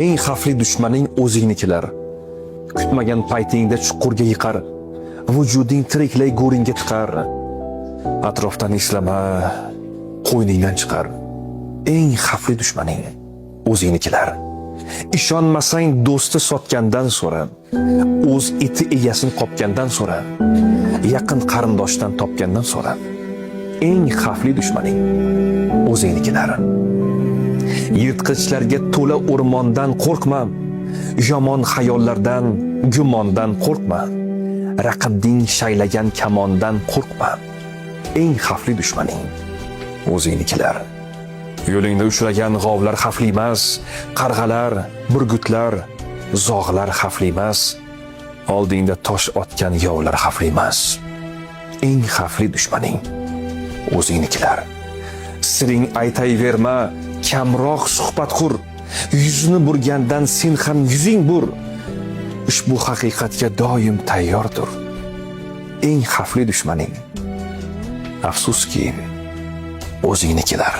Eng xavfli dushmaning o'zingnikilar. Kutmagan paytingda chuqurga yiqar, vujuding tiriklay go'ringga tiqar. Atrofdan eslama, qo'yningdan chiqar. Eng xavfli dushmaning o'zingnikilar. Ishonmasang do'sti sotgandan so'ra, o'z iti egasini qopgandan so'ra, yaqin qarindoshdan topgandan so'ra. Eng xavfli dushmaning o'zingnikilar. Yirtqichlarga to'la o'rmondan qo'rqma, yomon xayollardan, gumondan qo'rqma, raqibning shaylagan kamondan qo'rqma. Eng xavfli dushmaning o'zingnikilar. Yo'lingda uchragan g'ovlar xavfli emas, qarg'alar, burgutlar, zog'lar xavfli emas, oldingda tosh otgan yovlar xavfli emas. Eng xavfli dushmaning o'zingnikilar. Siring aytayverma, kamroq suhbat qur. Yuzini burgandan sen ham yuzing bur. Ushbu haqiqatga doim tayyordir. Eng xavfli dushmaning afsuski o'zingnikilar.